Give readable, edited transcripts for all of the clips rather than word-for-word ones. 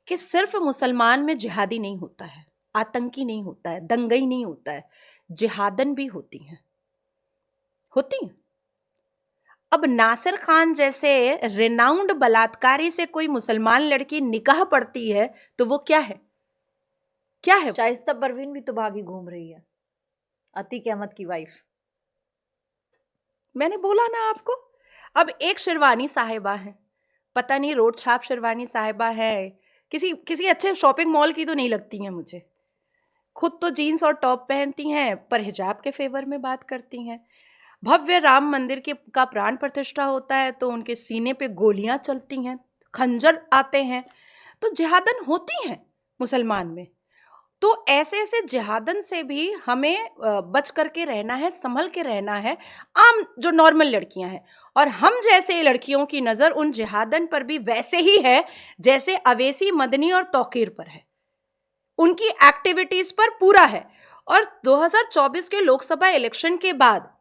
कि सिर्फ मुसलमान में जिहादी नहीं होता है, आतंकी नहीं होता है, दंगई नहीं होता है, जिहादन भी होती हैं। अब नासिर खान जैसे रिनाउंड बलात्कारी से कोई मुसलमान लड़की निकाह पढ़ती है तो वो क्या है? क्या है? शाइस्ता परवीन भी तो भागी घूम रही है, अतीक अहमद की वाइफ। मैंने बोला ना आपको। अब एक शेरवानी साहिबा है, पता नहीं रोड छाप शेरवानी साहिबा है, किसी किसी अच्छे शॉपिंग मॉल की तो नहीं लगती हैं मुझे। खुद तो जीन्स और टॉप पहनती हैं पर हिजाब के फेवर में बात करती हैं। भव्य राम मंदिर का प्राण प्रतिष्ठा होता है तो उनके सीने पे गोलियां चलती हैं, खंजर आते हैं, तो जिहादन होती हैं मुसलमान में। तो ऐसे ऐसे जिहादन से भी हमें बच करके रहना है, संभल के रहना है। आम जो नॉर्मल लड़कियां हैं और हम जैसे लड़कियों की नज़र उन जिहादन पर भी वैसे ही है जैसे अवैसी, मदनी और तौकीर पर है, उनकी एक्टिविटीज पर पूरा है। और 2024 के लोकसभा इलेक्शन के बाद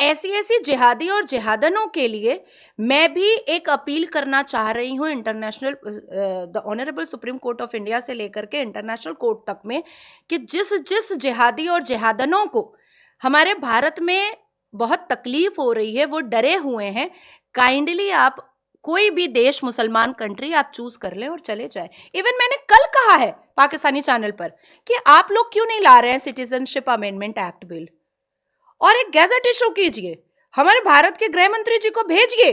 ऐसी ऐसी जिहादी और जिहादनों के लिए मैं भी एक अपील करना चाह रही हूं international, the honourable supreme court of India से लेकर के इंटरनेशनल कोर्ट तक में, कि जिस जिस जिहादी और जिहादनों को हमारे भारत में बहुत तकलीफ हो रही है, वो डरे हुए हैं, काइंडली आप कोई भी देश, मुसलमान कंट्री आप चूज कर लें और चले जाए। इवन मैंने कल कहा है पाकिस्तानी चैनल पर कि आप लोग क्यों नहीं ला रहे हैं सिटीजनशिप अमेंडमेंट एक्ट बिल और एक गैजेट इशू कीजिए, हमारे भारत के गृह मंत्री जी को भेजिए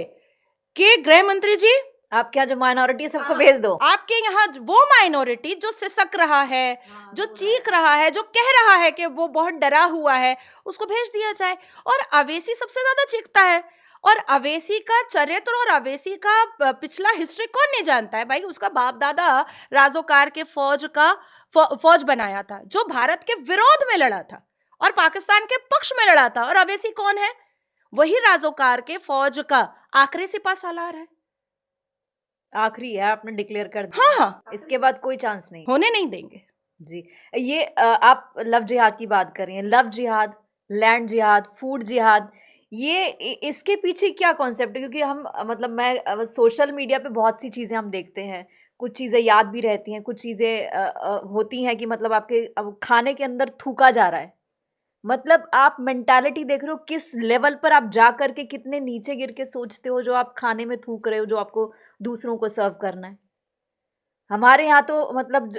कि गृह मंत्री जी आपके यहाँ जो माइनॉरिटी है सबको भेज दो। आपके यहाँ वो माइनॉरिटी जो सिसक रहा है, जो चीख रहा है, जो कह रहा है कि वो बहुत डरा हुआ है, उसको भेज दिया जाए। और अवेसी सबसे ज्यादा चीखता है, और अवेसी का चरित्र और अवेसी का पिछला हिस्ट्री कौन नहीं जानता है भाई? उसका बाप दादा राजोकार के फौज बनाया था, जो भारत के विरोध में लड़ा था और पाकिस्तान के पक्ष में लड़ा था। और अवेसी कौन है? वही राजोकार के फौज का आखिरी सिपा सालार है। आखिरी है, आपने डिक्लेयर कर दिया। हाँ, इसके बाद कोई चांस नहीं, होने नहीं देंगे जी। ये आप लव जिहाद की बात कर रही हैं, लव जिहाद, लैंड जिहाद, फूड जिहाद, ये इसके पीछे क्या कॉन्सेप्ट है? क्योंकि हम मतलब मैं सोशल मीडिया पे बहुत सी चीज़ें हम देखते हैं, कुछ चीज़ें याद भी रहती हैं, कुछ चीज़ें होती हैं कि मतलब आपके अब खाने के अंदर थूका जा रहा है। मतलब आप मेंटालिटी देख रहे हो किस लेवल पर आप जा करके कितने नीचे गिर के सोचते हो जो आप खाने में थूक रहे हो, जो आपको दूसरों को सर्व करना है। हमारे यहाँ तो मतलब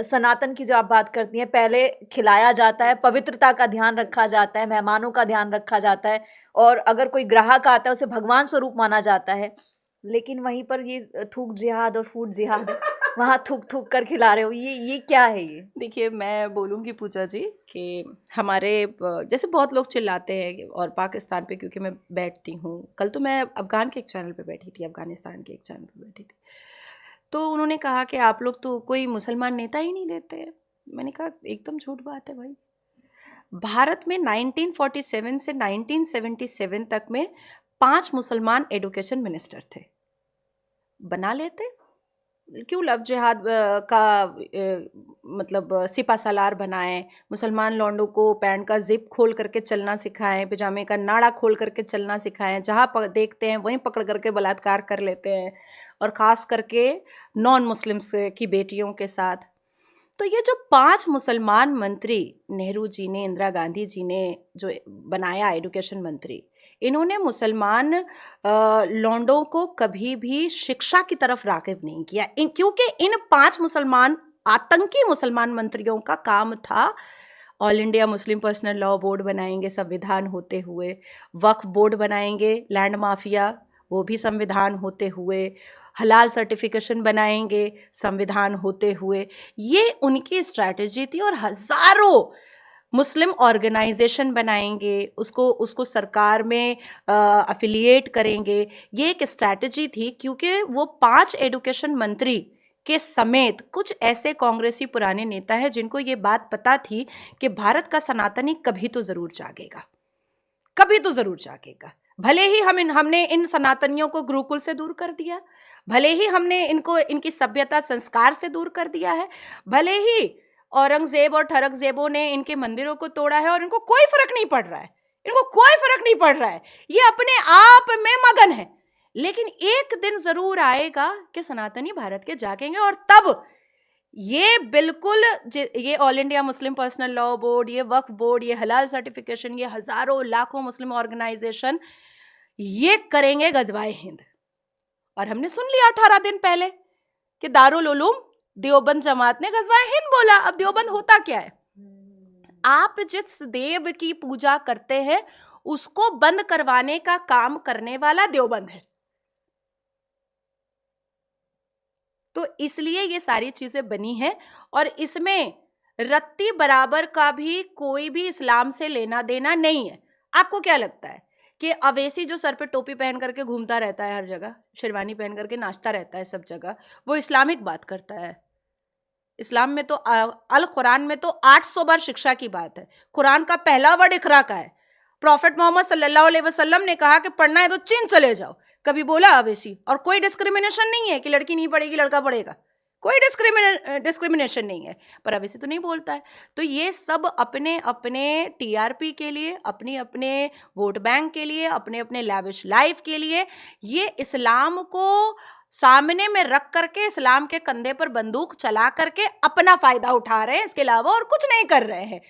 सनातन की जो आप बात करती हैं, पहले खिलाया जाता है, पवित्रता का ध्यान रखा जाता है, मेहमानों का ध्यान रखा जाता है, और अगर कोई ग्राहक आता है उसे भगवान स्वरूप माना जाता है। लेकिन वहीं पर ये थूक जिहाद और फूड जिहाद, वहाँ थूक थूक कर खिला रहे हो, ये क्या है ये? देखिए, मैं बोलूँगी पूजा जी कि हमारे जैसे बहुत लोग चिल्लाते हैं, और पाकिस्तान पे क्योंकि मैं बैठती हूँ, कल तो मैं अफ़गान के एक चैनल पे बैठी थी, अफ़गानिस्तान के एक चैनल पे बैठी थी, तो उन्होंने कहा कि आप लोग तो कोई मुसलमान नेता ही नहीं देते हैं। मैंने कहा एकदम झूठ बात है भाई। भारत में 1947 से 1977 तक में 5 मुसलमान एडुकेशन मिनिस्टर थे। बना लेते, क्यों लव जिहाद का मतलब सिपा सालार बनाएं, मुसलमान लौंडों को पैंट का जिप खोल करके चलना सिखाएं, पजामे का नाड़ा खोल करके चलना सिखाएं, जहाँ देखते हैं वहीं पकड़ करके बलात्कार कर लेते हैं, और ख़ास करके नॉन मुस्लिम्स की बेटियों के साथ। तो ये जो 5 मुसलमान मंत्री नेहरू जी ने, इंदिरा गांधी जी ने जो बनाया एडुकेशन मंत्री, इन्होंने मुसलमान लौंडों को कभी भी शिक्षा की तरफ राग़िब नहीं किया, क्योंकि इन 5 मुसलमान आतंकी मुसलमान मंत्रियों का काम था all India Muslim personal law board बनाएंगे संविधान होते हुए, वक्फ बोर्ड बनाएंगे, लैंड माफिया वो भी संविधान होते हुए, हलाल सर्टिफिकेशन बनाएंगे संविधान होते हुए। ये उनकी स्ट्रैटेजी थी। और हजारों मुस्लिम ऑर्गेनाइजेशन बनाएंगे, उसको सरकार में अफिलिएट करेंगे, ये एक स्ट्रैटेजी थी। क्योंकि वो 5 एडुकेशन मंत्री के समेत कुछ ऐसे कांग्रेसी पुराने नेता हैं जिनको ये बात पता थी कि भारत का सनातनी कभी तो जरूर जागेगा, कभी तो जरूर जागेगा। भले ही हमने इन सनातनियों को गुरुकुल से दूर कर दिया, भले ही हमने इनको इनकी सभ्यता संस्कार से दूर कर दिया है, भले ही औरंगजेब और ठरकजेबों ने इनके मंदिरों को तोड़ा है, और इनको कोई फर्क नहीं पड़ रहा है, इनको कोई फर्क नहीं पड़ रहा है, ये अपने आप में मगन है। लेकिन एक दिन जरूर आएगा कि सनातनी भारत के जागेंगे, और तब ये बिल्कुल ये all India Muslim personal law board, ये वक्फ बोर्ड, ये हलाल सर्टिफिकेशन, ये हजारों लाखों मुस्लिम ऑर्गेनाइजेशन ये करेंगे गजवाए हिंद। और हमने सुन लिया 18 दिन पहले कि दारुल उलूम देवबंद जमात ने गजवाए हिंद बोला। अब देवबंद होता क्या है? आप जिस देव की पूजा करते हैं उसको बंद करवाने का काम करने वाला देवबंद है। तो इसलिए ये सारी चीजें बनी हैं और इसमें रत्ती बराबर का भी कोई भी इस्लाम से लेना देना नहीं है। आपको क्या लगता है कि अवैसी जो सर पे टोपी पहन करके घूमता रहता है हर जगह, शेरवानी पहन करके नाचता रहता है सब जगह, वो इस्लामिक बात करता है? इस्लाम में तो अल कुरान में तो 800 बार शिक्षा की बात है। कुरान का पहला वर्ड इकरा का है। प्रॉफेट मोहम्मद सल्लल्लाहु अलैहि वसल्लम ने कहा कि पढ़ना है तो चीन चले जाओ। कभी बोला अवैसी? और कोई डिस्क्रिमिनेशन नहीं है कि लड़की नहीं पढ़ेगी लड़का पढ़ेगा, कोई डिस्क्रिमिनेशन नहीं है, पर अवैसी तो नहीं बोलता है। तो ये सब अपने अपने टीआरपी के लिए, अपने अपने वोट बैंक के लिए, अपने अपने लैविश लाइफ के लिए ये इस्लाम को सामने में रख करके, इस्लाम के कंधे पर बंदूक चला करके अपना फायदा उठा रहे हैं, इसके अलावा और कुछ नहीं कर रहे हैं।